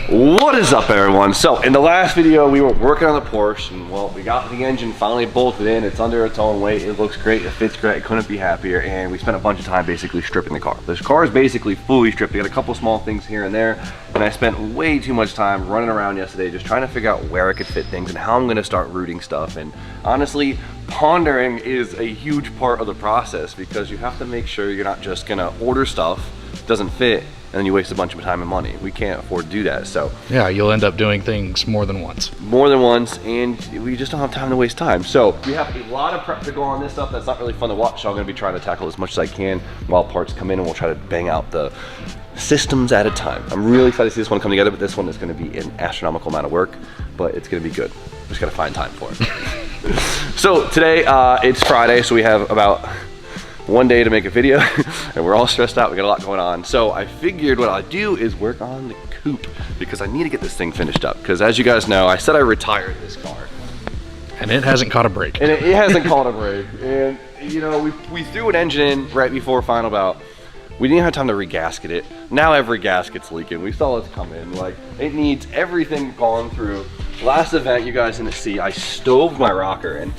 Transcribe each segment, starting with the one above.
What is up, everyone? So in the last video we were working on the Porsche, and well, we got the engine finally bolted in. It's under its own weight, it looks great, it fits great, couldn't be happier. And we spent a bunch of time basically stripping the car. This car is basically fully stripped. We got a couple small things here and there, and I spent way too much time running around yesterday just trying to figure out where I could fit things and how I'm going to start routing stuff. And honestly, pondering is a huge part of the process, because you have to make sure you're not just gonna order stuff, doesn't fit, and then you waste a bunch of time and money. We can't afford to do that. So yeah, you'll end up doing things more than once, and we just don't have time to waste time. So we have a lot of prep to go on this stuff that's not really fun to watch, so I'm gonna be trying to tackle as much as I can while parts come in, and we'll try to bang out the systems at a time. I'm really excited to see this one come together, but this one is gonna be an astronomical amount of work, but it's gonna be good. Just gotta find time for it. So today, it's Friday, so we have about one day to make a video, and we're all stressed out. We got a lot going on. So I figured what I'd do is work on the Coupe, because I need to get this thing finished up. Because as you guys know, I said I retired this car. and it hasn't caught a break. And it hasn't caught a break. And you know, we threw an engine in right before final bout. We didn't have time to regasket it. Now every gasket's leaking. We saw it come in. Like, it needs everything gone through. Last event, you guys didn't see, I stoved my rocker in.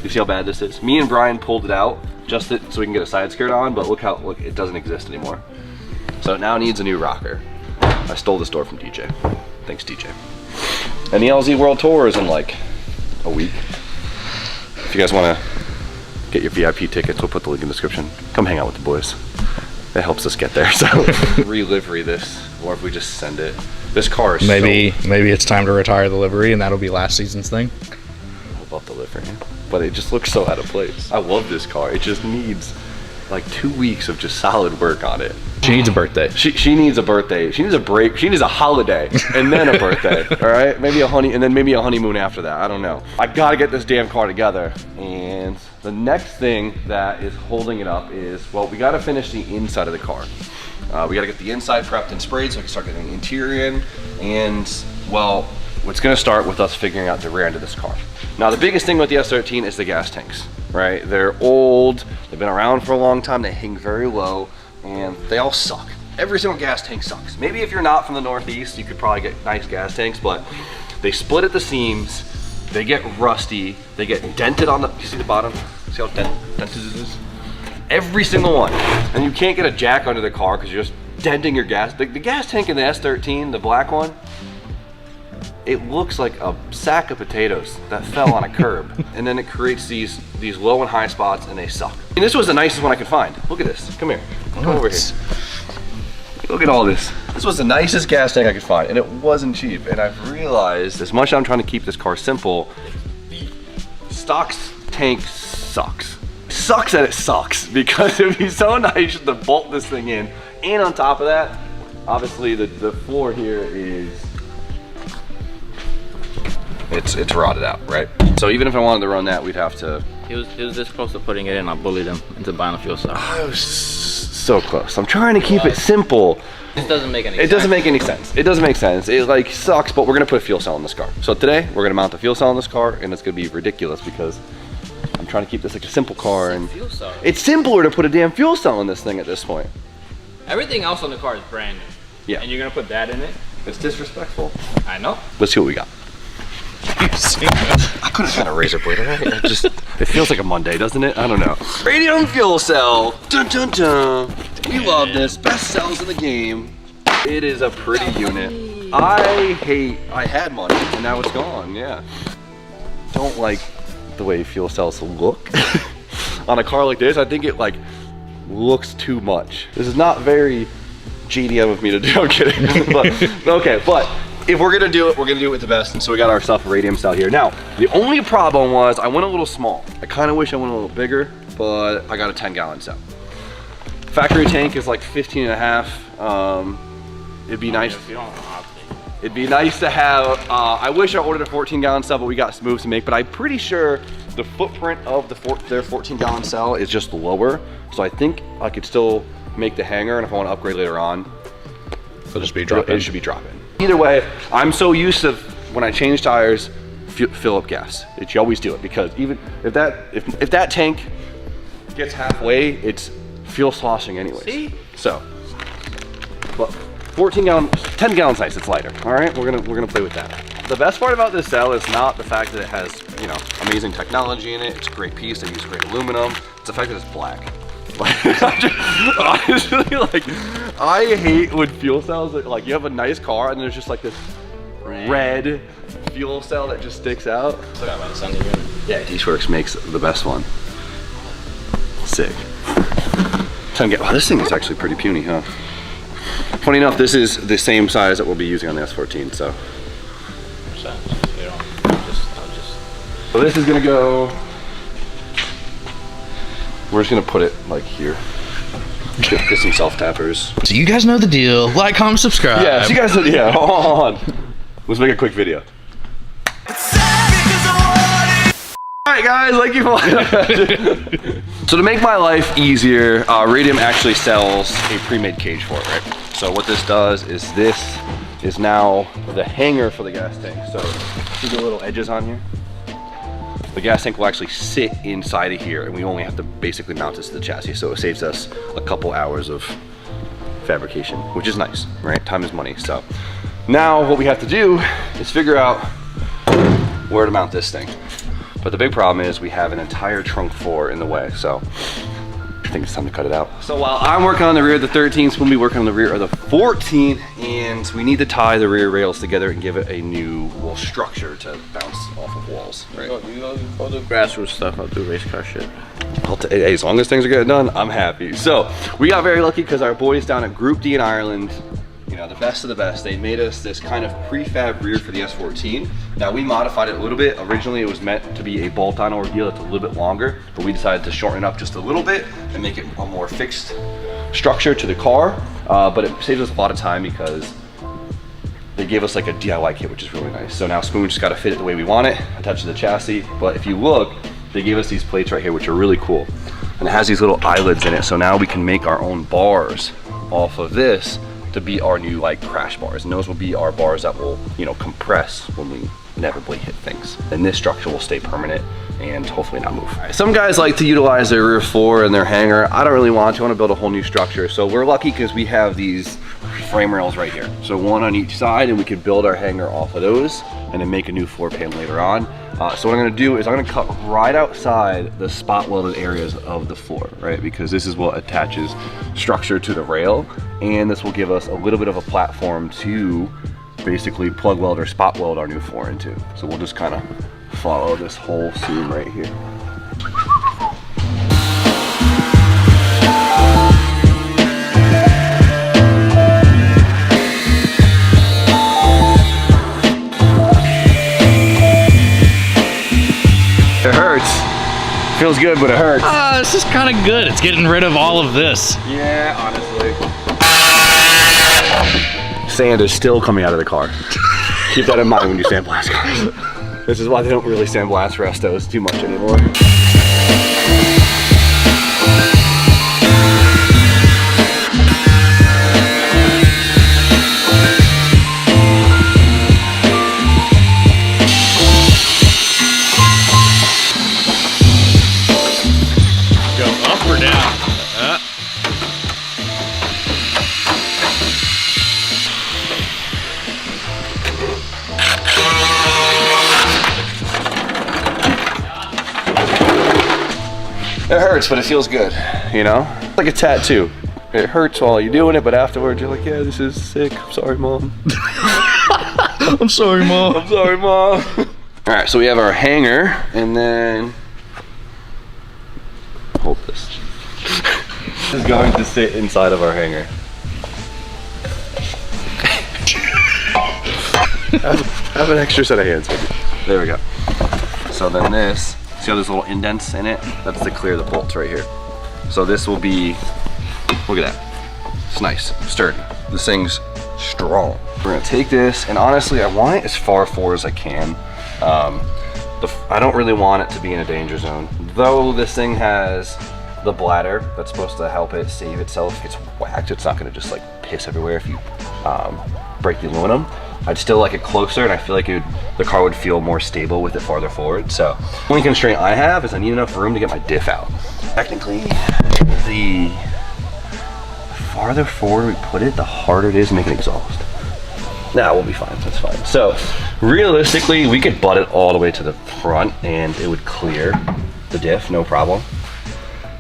You see how bad this is? Me and Brian pulled it out just so we can get a side skirt on, but look, it doesn't exist anymore. So it now needs a new rocker. I stole this door from DJ. Thanks, DJ. And the LZ World Tour is in like a week. If you guys want to get your VIP tickets, we'll put the link in the description. Come hang out with the boys. That helps us get there. So re-livery this, or if we just send it. This car is maybe it's time to retire the livery, and that'll be last season's thing. I love the livery, but it just looks so out of place. I love this car. It just needs like 2 weeks of just solid work on it. She needs a birthday. She needs a birthday. She needs a break. She needs a holiday, and then a birthday. All right, maybe a honeymoon after that. I don't know. I gotta get this damn car together. And the next thing that is holding it up is, well, we gotta finish the inside of the car. We gotta get the inside prepped and sprayed so we can start getting the interior in. And well, it's gonna start with us figuring out the rear end of this car. Now, the biggest thing with the S13 is the gas tanks, right? They're old, they've been around for a long time, they hang very low, and they all suck. Every single gas tank sucks. Maybe if you're not from the Northeast, you could probably get nice gas tanks, but they split at the seams, they get rusty, they get dented on the, you see the bottom? See how dented it is? Every single one. And you can't get a jack under the car because you're just denting your gas. The gas tank in the S13, the black one, it looks like a sack of potatoes that fell on a curb. And then it creates these low and high spots, and they suck. And this was the nicest one I could find. Look at this, come here, come over here. Look at all this. This was the nicest gas tank I could find, and it wasn't cheap. And I've realized, as much as I'm trying to keep this car simple, stock tank sucks. Sucks that it sucks, because it'd be so nice just to bolt this thing in. And on top of that, obviously the floor here is, it's rotted out, right? So even if I wanted to run that, we'd have to. He was this close to putting it in. I bullied him into buying a fuel cell. I was so close. I'm trying to keep it simple. This doesn't make any sense. It doesn't make any sense. It doesn't make sense. It like sucks, but we're gonna put a fuel cell in this car. So today we're gonna mount the fuel cell in this car, and it's gonna be ridiculous because I'm trying to keep this like a simple car, and fuel cell. It's simpler to put a damn fuel cell in this thing at this point. Everything else on the car is brand new. Yeah. And you're gonna put that in it? It's disrespectful. I know. Let's see what we got. I couldn't find a razor blade, right? It feels like a Monday, doesn't it? I don't know. Radium fuel cell. Dun dun dun. We love this. Best cells in the game. It is a pretty unit. I had money and now it's gone. Yeah. Don't like the way fuel cells look on a car like this. I think it like looks too much. This is not very GDM of me to do. I'm kidding. But, okay, but if we're gonna do it, we're gonna do it with the best. And so we got ourselves a Radium style here. Now, the only problem was I went a little small. I kind of wish I went a little bigger, but I got a 10-gallon cell. Factory tank is like 15 and a half. It'd be nice. It'd be nice to have, I wish I ordered a 14-gallon cell, but we got moves to make, but I'm pretty sure the footprint of their 14-gallon cell is just lower. So I think I could still make the hanger, and if I want to upgrade later on, it'll just be dropping. It should be dropping. Either way, I'm so used to when I change tires, fill up gas. You always do it, because even if that tank gets halfway, it's fuel sloshing anyways. See? So, but 10 gallon size, it's lighter. All right, we're gonna play with that. The best part about this cell is not the fact that it has, you know, amazing technology in it. It's a great piece, they use great aluminum. It's the fact that it's black. Honestly, like, I hate when fuel cells, like you have a nice car and there's just like this red fuel cell that just sticks out. Yeah, D-Works makes the best one. Sick. Wow, this thing is actually pretty puny, huh? Funny enough, this is the same size that we'll be using on the S14, so. So this is gonna go, we're just gonna put it like here. Get some self-tappers. So you guys know the deal. Like, comment, subscribe. Yeah, so you guys, yeah, hold on. Let's make a quick video. Alright guys, like you for So to make my life easier, Radium actually sells a pre-made cage for it, right? So what this does is this is now the hanger for the gas tank. So see the little edges on here? The gas tank will actually sit inside of here and we only have to basically mount this to the chassis. So it saves us a couple hours of fabrication, which is nice, right? Time is money. So now what we have to do is figure out where to mount this thing. But the big problem is we have an entire trunk floor in the way, so I think it's time to cut it out. So while I'm working on the rear of the 13, we'll be working on the rear of the 14, and we need to tie the rear rails together and give it a new structure to bounce off of walls, right? I'll do grassroots stuff, I'll do race car shit. Hey, as long as things are getting done, I'm happy. So we got very lucky because our boys down at Group D in Ireland, you know, the best of the best, they made us this kind of prefab rear for the S14. Now we modified it a little bit. Originally it was meant to be a bolt-on ordeal that's a little bit longer, but we decided to shorten it up just a little bit and make it a more fixed structure to the car. But it saves us a lot of time because they gave us like a DIY kit, which is really nice. So now Spoon just got to fit it the way we want it, attach to the chassis. But if you look, they gave us these plates right here, which are really cool. And it has these little eyelids in it. So now we can make our own bars off of this to be our new like crash bars, and those will be our bars that will, you know, compress when we inevitably hit things. And this structure will stay permanent and hopefully not move. Right, some guys like to utilize their rear floor and their hanger. I don't really want to. I want to build a whole new structure. So we're lucky because we have these frame rails right here. So one on each side, and we could build our hanger off of those and then make a new floor pan later on. So what I'm gonna do is I'm gonna cut right outside the spot welded areas of the floor, right? Because this is what attaches structure to the rail, and this will give us a little bit of a platform to basically plug weld or spot weld our new floor into. So we'll just kind of follow this whole seam right here. It hurts. Feels good, but it hurts. This is kind of good. It's getting rid of all of this. Yeah, honestly. Sand is still coming out of the car. Keep that in mind when you sandblast cars. This is why they don't really sandblast restos too much anymore. It hurts, but it feels good, you know? It's like a tattoo. It hurts while you're doing it, but afterwards you're like, yeah, this is sick. I'm sorry, Mom. I'm sorry, Mom. I'm sorry, Mom. All right, so we have our hanger, and then hold this. This is going to sit inside of our hanger. have an extra set of hands, maybe. There we go. So then this, see how there's little indents in it? That's to clear the bolts right here. So this will be, look at that. It's nice, sturdy. This thing's strong. We're gonna take this, and honestly, I want it as far forward as I can. I don't really want it to be in a danger zone. Though this thing has the bladder that's supposed to help it save itself. It's whacked, it's not gonna just like piss everywhere if you break the aluminum. I'd still like it closer, and I feel like the car would feel more stable with it farther forward. So the only constraint I have is I need enough room to get my diff out. Technically, the farther forward we put it, the harder it is to make an exhaust. Nah, we'll be fine, that's fine. So, realistically, we could butt it all the way to the front and it would clear the diff, no problem.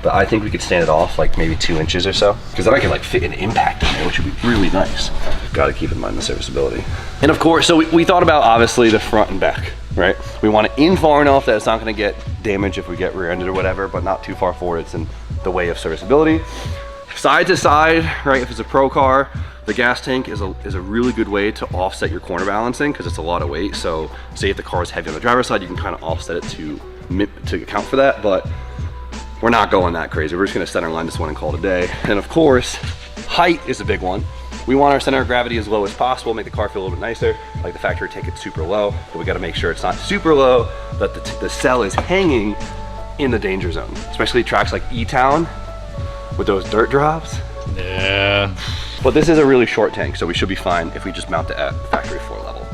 But I think we could stand it off like maybe 2 inches or so, because then I could like fit an impact in there, which would be really nice. Got to keep in mind the serviceability. And of course, so we thought about obviously the front and back, right? We want it in far enough that it's not going to get damaged if we get rear-ended or whatever, but not too far forward. It's in the way of serviceability. Side to side, right? If it's a pro car, the gas tank is a really good way to offset your corner balancing because it's a lot of weight. So say if the car is heavy on the driver's side, you can kind of offset it to account for that, but we're not going that crazy. We're just gonna center line this one and call it a day. And of course, height is a big one. We want our center of gravity as low as possible, make the car feel a little bit nicer. Like the factory take it super low, but we gotta make sure it's not super low, that the cell is hanging in the danger zone. Especially tracks like E-Town with those dirt drops. Yeah. But this is a really short tank, so we should be fine if we just mount it at factory floor level.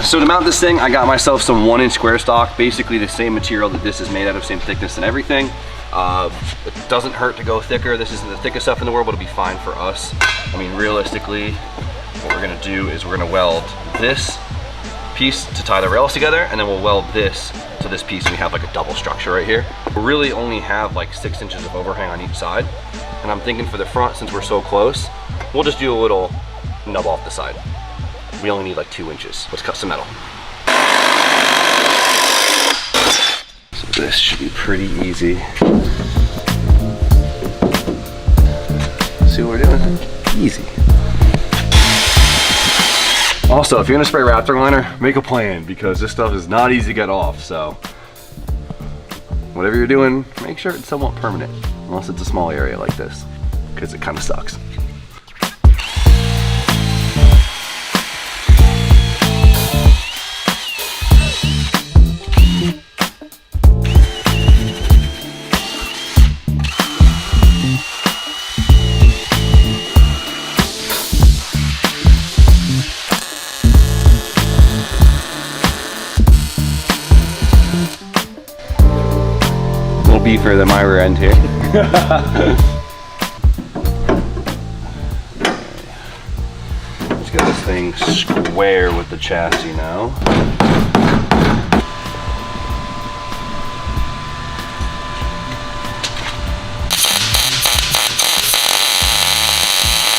So to mount this thing, I got myself some 1-inch square stock, basically the same material that this is made out of, same thickness and everything. It doesn't hurt to go thicker. This isn't the thickest stuff in the world, but it'll be fine for us. I mean, realistically, what we're gonna do is we're gonna weld this piece to tie the rails together, and then we'll weld this to this piece, and we have like a double structure right here. We really only have like 6 inches of overhang on each side. And I'm thinking for the front, since we're so close, we'll just do a little nub off the side. We only need like 2 inches. Let's cut some metal. So this should be pretty easy. See what we're doing? Easy. Also, if you're gonna spray Raptor liner, make a plan because this stuff is not easy to get off, so whatever you're doing, make sure it's somewhat permanent, unless it's a small area like this, because it kind of sucks. Beefer than my rear end here. Let's get this thing square with the chassis now.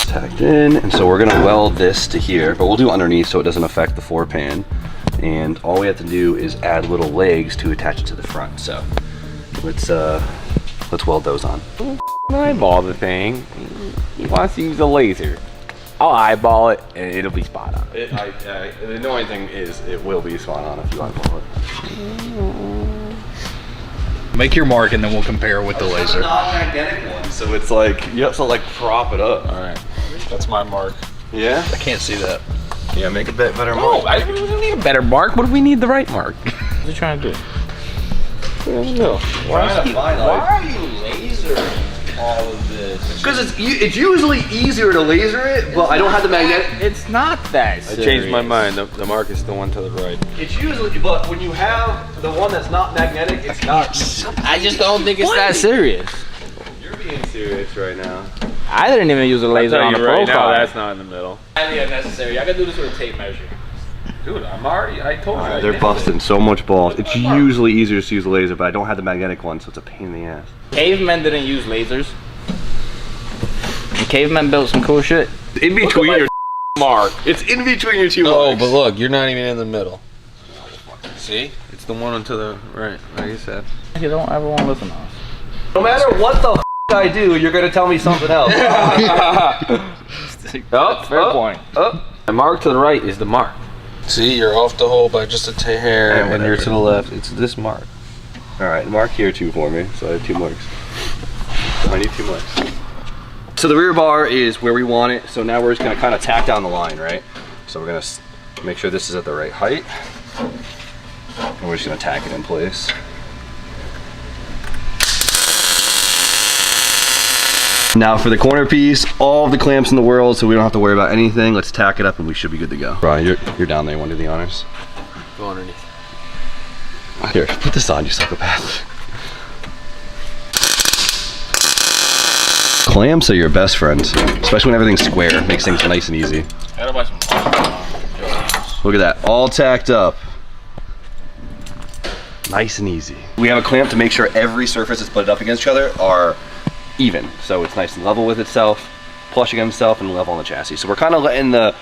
Tacked in, and so we're gonna weld this to here, but we'll do underneath so it doesn't affect the floor pan. And all we have to do is add little legs to attach it to the front. So let's weld those on. Eyeball the thing. He wants to use a laser. I'll eyeball it and it'll be spot on. The annoying thing is it will be spot on if you eyeball it. Make your mark and then we'll compare with the laser. Non-magnetic one, so it's like you have to like prop it up. All right, that's my mark. Yeah? I can't see that. Yeah, make a bit better No, mark. we don't need a better mark, but we need the right mark. What's he trying to do? No. Why are you lasering all of this? Because it's usually easier to laser it, but I don't have the magnetic. It's not that serious. I changed my mind. The mark is the one to the right. It's usually, but when you have the one that's not magnetic, it's not. I just don't think it's that serious. You're being serious right now. I didn't even use a laser on the right now, profile. that's not in the middle. Highly unnecessary. I gotta do this with a tape measure. Dude, I told you. They're busting so much balls. It's usually easier to use a laser, but I don't have the magnetic one, so it's a pain in the ass. Cavemen didn't use lasers. And cavemen built some cool shit. In between your mark. It's in between your two Oh, marks. but look, you're not even in the middle. See? It's the one to the right, like you said. You don't ever want to listen to us. No matter what the I do, you're gonna tell me something else. Fair point. The mark to the right is the mark. See, you're off the hole by just a hair, and when you're to the left, it's this mark. All right, mark here too for me. So I have 2 marks. So I need 2 marks. So the rear bar is where we want it. So now we're just gonna kind of tack down the line, right? So we're gonna make sure this is at the right height. And we're just gonna tack it in place. Now for the corner piece, all of the clamps in the world, so we don't have to worry about anything. Let's tack it up and we should be good to go. Brian, you're down there. You want to do the honors? Go underneath. Here, put this on, you psychopath. Clamps are your best friends, especially when everything's square. Makes things nice and easy. Gotta buy some. Look at that, all tacked up. Nice and easy. We have a clamp to make sure every surface that's butted up against each other are even. So it's nice and level with itself, plush against itself, and level on the chassis. So we're kind of letting the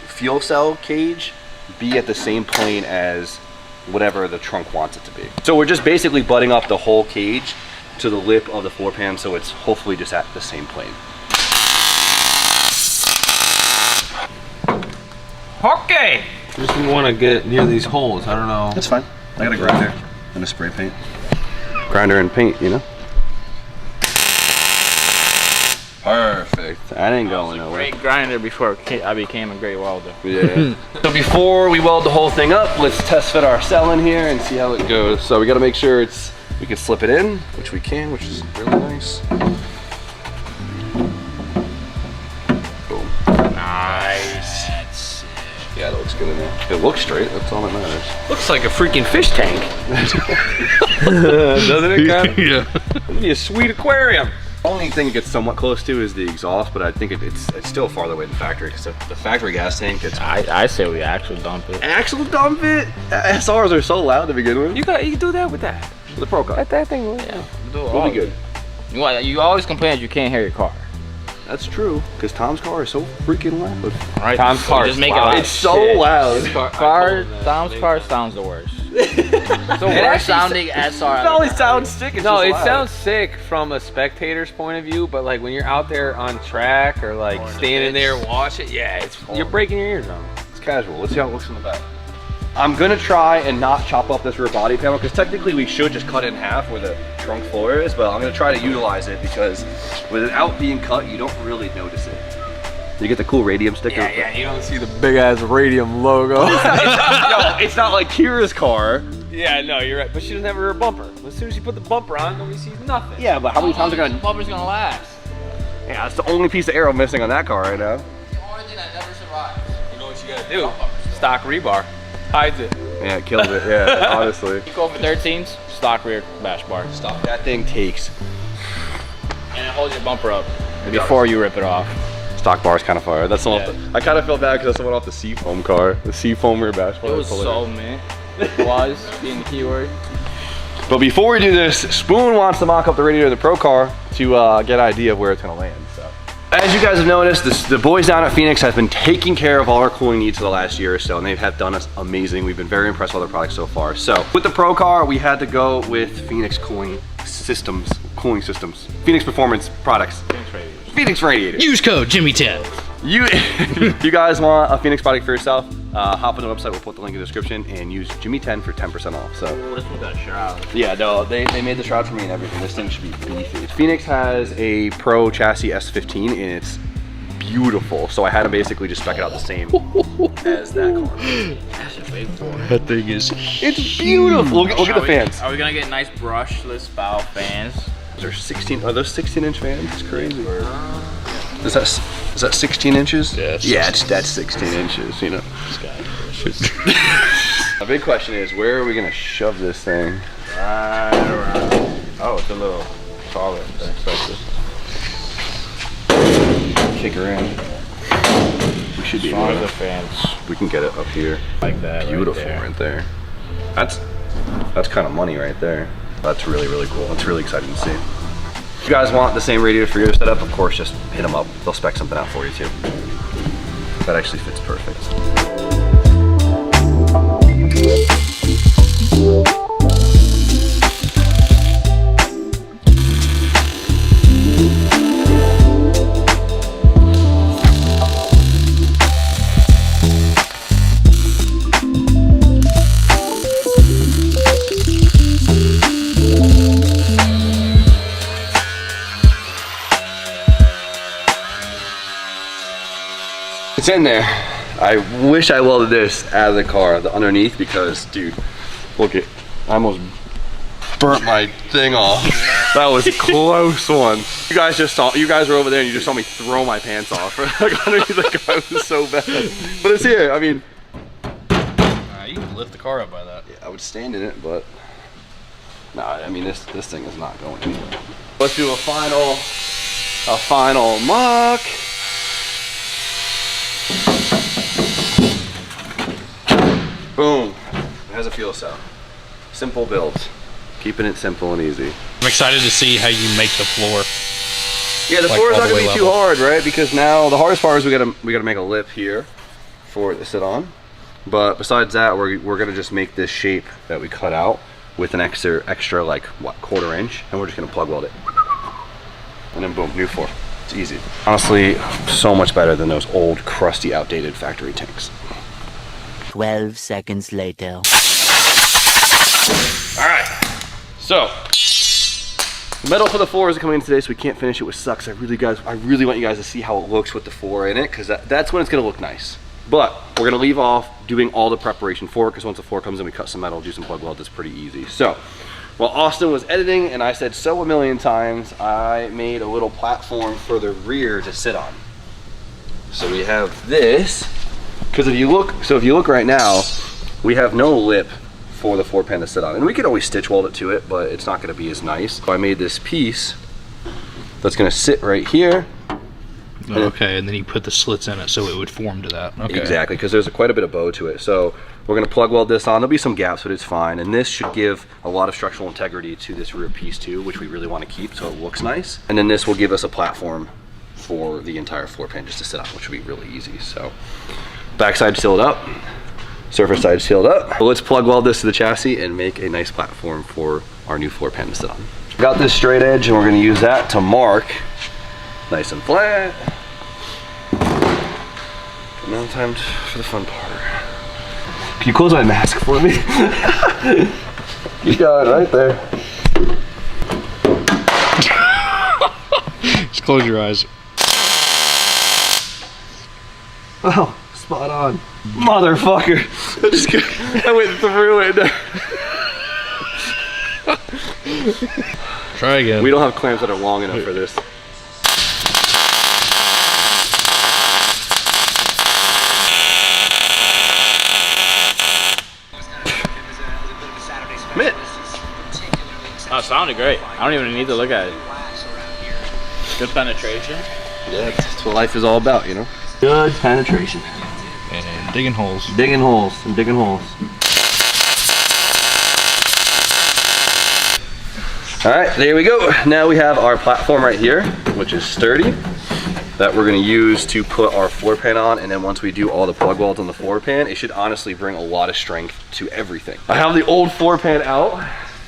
fuel cell cage be at the same plane as whatever the trunk wants it to be. So we're just basically butting up the whole cage to the lip of the floor pan, so it's hopefully just at the same plane. Okay. Just didn't want to get near these holes. I don't know. That's fine. I got a grinder and a spray paint. Grinder and paint, you know? Perfect. That ain't going nowhere. Great grinder before I became a great welder. Yeah. So before we weld the whole thing up, let's test fit our cell in here and see how it goes. So we got to make sure we can slip it in, which we can, which is really nice. Boom. Nice. Yeah, it looks good in there. It looks straight. That's all that matters. Looks like a freaking fish tank. Doesn't it, kind of? Yeah. It'd be a sweet aquarium. Only thing it gets somewhat close to is the exhaust, but I think it's still farther away than the factory, because the factory gas tank gets. I say we actually dump it. Actual dump it. SRs are so loud to begin with. You can do that with that. The Pro Car. That thing, yeah. We'll be good. You always complain that you can't hear your car. That's true, because Tom's car is so freaking loud. Right. Tom's car just is make loud. it. It's so loud. Tom's car sounds the worst. The worst sounding SR. It always sounds sick. It's No, just it loud. sounds sick from a spectator's point of view, but like when you're out there on track or like standing there watching, yeah, you're breaking your eardrum. It's casual. Let's see how it looks in the back. I'm gonna try and not chop up this rear body panel, because technically we should just cut it in half where the trunk floor is, but I'm gonna try to utilize it, because without being cut, you don't really notice it. You get the cool Radium sticker. Yeah, you don't see the big ass Radium logo. No, it's not like Kira's car. Yeah, no, you're right. But she doesn't have her bumper. As soon as you put the bumper on, nobody sees nothing. Yeah, but how many times are The gonna? bumper's gonna last. Yeah, that's the only piece of aero missing on that car right now. The only thing that never survives. You know what you gotta do? Stock rebar. Hides it. Yeah, it kills it. Yeah, honestly. You go for 13s, stock rear bash bar. Stop. That thing takes. And it holds your bumper up before you rip it off. Stock bar is kind of fire. That's the one. I kind of felt bad because that's the one off the Seafoam car. The Seafoam rear bash bar. It was so man. It was being the keyword. But before we do this, Spoon wants to mock up the Radiator of the Pro Car to get an idea of where it's gonna land. So, as you guys have noticed, the boys down at Phoenix have been taking care of all our cooling needs for the last year or so, and they have done us amazing. We've been very impressed with their products so far. So, with the Pro Car, we had to go with Phoenix cooling systems. Phoenix Performance products. Phoenix Radiator. Use code Jimmy10. You guys want a Phoenix product for yourself? Hop on the website. We'll put the link in the description and use Jimmy10 for 10% off. So. This one got a shroud. Yeah, no, they made the shroud for me and everything. This thing should be beefy. Phoenix has a Pro chassis S15 and it's beautiful. So I had to basically just spec it out the same as that car. That's a big boy. That thing is. It's beautiful. Look at the fans. Are we gonna get nice brushless bow fans? Are those 16-inch fans? It's crazy. Is that 16 inches? Yeah, that's 16 inches, you know. The big question is, where are we gonna shove this thing? Right around. Oh, it's a little taller than expected. Kick her in. We should be As able long as to. the fans We can get it up here. like that. Beautiful right there. That's kind of money right there. That's really, really cool. It's really exciting to see. If you guys want the same radiator for your setup, of course, just hit them up. They'll spec something out for you too. That actually fits perfect. It's in there. I wish I welded this out of the car, the underneath, because, dude, look it. I almost burnt my thing off. That was a close one. You guys were over there and you just saw me throw my pants off. Like underneath the car, it was so bad. But it's here. I mean, You can lift the car up by that. yeah, I would stand in it, but no, I mean this thing is not going anywhere. Let's do a final a final muck. Boom. How's it feel, so? Simple builds. Keeping it simple and easy. I'm excited to see how you make the floor. Yeah, the Like, floor is all not the gonna be way too level. hard, right? Because now the hardest part is we gotta make a lip here for it to sit on. But besides that, we're gonna just make this shape that we cut out with an extra like what, 1/4 inch, and we're just gonna plug weld it. And then boom, new floor. It's easy. Honestly, so much better than those old, crusty, outdated factory tanks. 12 seconds later. All right, so the metal for the floor isn't coming in today, so we can't finish it, which sucks. I really want you guys to see how it looks with the floor in it, because that's when it's gonna look nice. But we're gonna leave off doing all the preparation for it, because once the floor comes in, we cut some metal, do some plug weld. It's pretty easy. So while Austin was editing, and I said so a million times, I made a little platform for the rear to sit on. So we have this, because if you look right now, we have no lip for the floor pan to sit on, and we could always stitch weld it to it, but it's not going to be as nice. So I made this piece that's going to sit right here. Okay, and then you put the slits in it so it would form to that. Okay. Exactly, because there's quite a bit of bow to it. So we're going to plug weld this on. There'll be some gaps, but it's fine. And this should give a lot of structural integrity to this rear piece too, which we really want to keep so it looks nice. And then this will give us a platform for the entire floor pan just to sit on, which will be really easy. So backside sealed up, surface side sealed up. So let's plug weld this to the chassis and make a nice platform for our new floor pan to sit on. Got this straight edge, and we're going to use that to mark nice and flat. Now time for the fun part. Can you close my mask for me? You got it right there. Just close your eyes. Oh, spot on. Motherfucker. I went through it. Try again. We don't have clamps that are long enough for this. Mitt. Oh, it sounded great. I don't even need to look at it. Good penetration. Yeah, that's what life is all about, you know? Good penetration. And digging holes. Digging holes and digging holes. All right, there we go. Now we have our platform right here, which is sturdy, that we're gonna use to put our floor pan on. And then once we do all the plug welds on the floor pan, it should honestly bring a lot of strength to everything. I have the old floor pan out.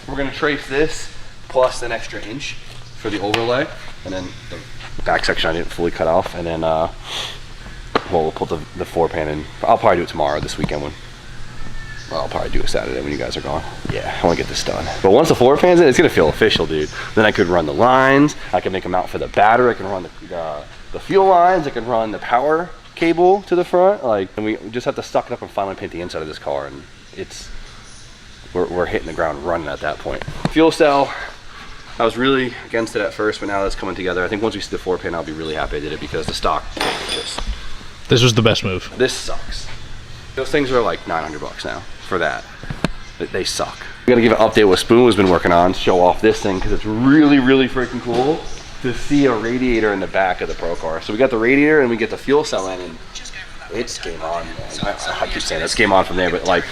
We're gonna trace this plus an extra inch for the overlay. And then the back section I didn't fully cut off. And then we'll put the floor pan in. I'll probably do it tomorrow, this weekend when. Well, I'll probably do it Saturday when you guys are gone. Yeah, I want to get this done. But once the floor pan's in, it's gonna feel official, dude. Then I could run the lines. I can make them out for the battery. I can run the fuel lines. I can run the power cable to the front. Like, and we just have to suck it up and finally paint the inside of this car, and we're hitting the ground running at that point. Fuel cell. I was really against it at first, but now that's coming together. I think once we see the floor pan, I'll be really happy I did it, because the stock just. This was the best move. This sucks. Those things are like 900 bucks now for that. They suck. We gotta give an update what Spoon has been working on, show off this thing, because it's really, really freaking cool to see a radiator in the back of the Pro car. So we got the radiator and we get the fuel cell in, and it's game on, man. I keep saying it's game on from there, but like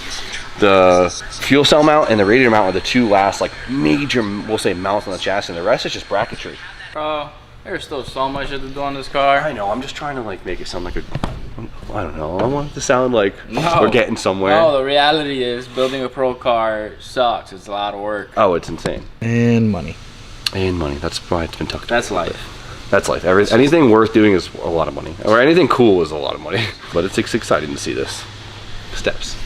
the fuel cell mount and the radiator mount are the two last like major, we'll say, mounts on the chassis, and the rest is just bracketry. Bro, there's still so much to do on this car. I know, I'm just trying to like make it sound like I don't know, I want it to sound like we're getting somewhere. No, the reality is building a Pro car sucks. It's a lot of work. Oh, it's insane. And money. And money, that's why it's been tucked. That's life. That's life. Anything worth doing is a lot of money, or anything cool is a lot of money. But it's exciting to see this. Steps.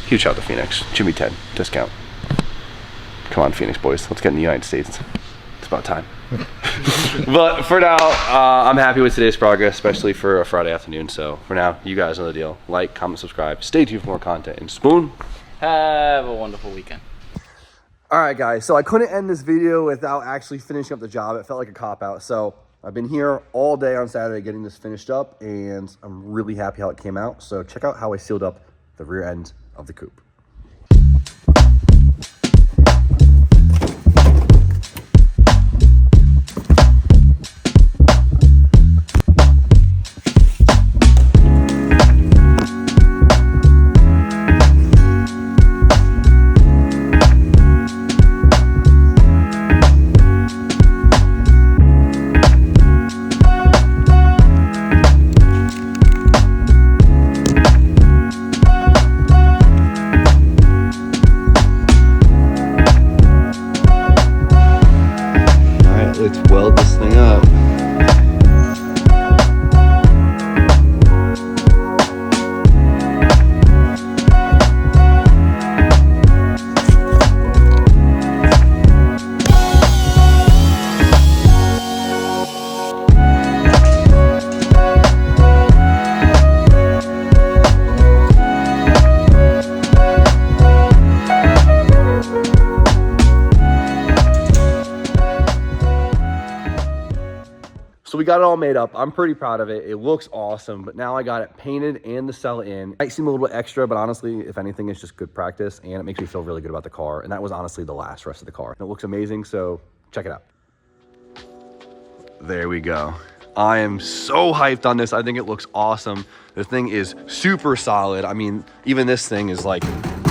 Huge shout out to Phoenix. Jimmy 10 discount. Come on, Phoenix boys, let's get in the United States. It's about time. But for now, I'm happy with today's progress, especially for a Friday afternoon. So for now, you guys know the deal. Like, comment, subscribe. Stay tuned for more content. And Spoon, Have a wonderful weekend. all right, guys. So I couldn't end this video without actually finishing up the job. It felt like a cop-out. So I've been here all day on Saturday getting this finished up, and I'm really happy how it came out. So check out how I sealed up the rear end of the coupe. So we got it all made up. I'm pretty proud of it. It looks awesome, but now I got it painted and the cell in. It might seem a little bit extra, but honestly, if anything, it's just good practice and it makes me feel really good about the car. And that was honestly the rest of the car. It looks amazing, so check it out. There we go. I am so hyped on this. I think it looks awesome. The thing is super solid. I mean, even this thing is like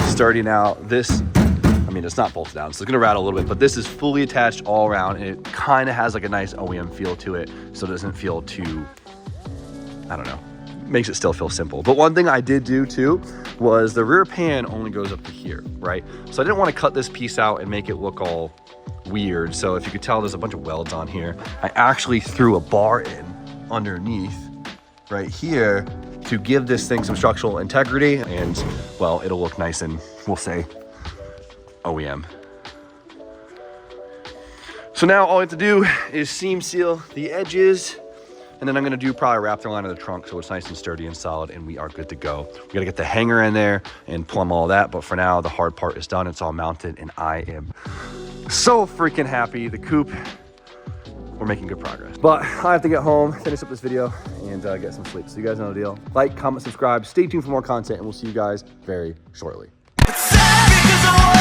sturdy now. This, I mean, it's not bolted down, so it's gonna rattle a little bit, but this is fully attached all around, and it kind of has like a nice OEM feel to it, so it doesn't feel too, I don't know, makes it still feel simple. But one thing I did do too was the rear pan only goes up to here, right? So I didn't want to cut this piece out and make it look all weird. So if you could tell, there's a bunch of welds on here. I actually threw a bar in underneath right here to give this thing some structural integrity, and well, it'll look nice and we'll say OEM. So now all I have to do is seam seal the edges, and then I'm gonna do probably wrap the line of the trunk so it's nice and sturdy and solid, and we are good to go. We gotta get the hanger in there and plumb all that, but for now the hard part is done. It's all mounted, and I am so freaking happy. The coupe, we're making good progress. But I have to get home, finish up this video, and get some sleep. So you guys know the deal. Like, comment, subscribe, stay tuned for more content, and we'll see you guys very shortly. It's sad because I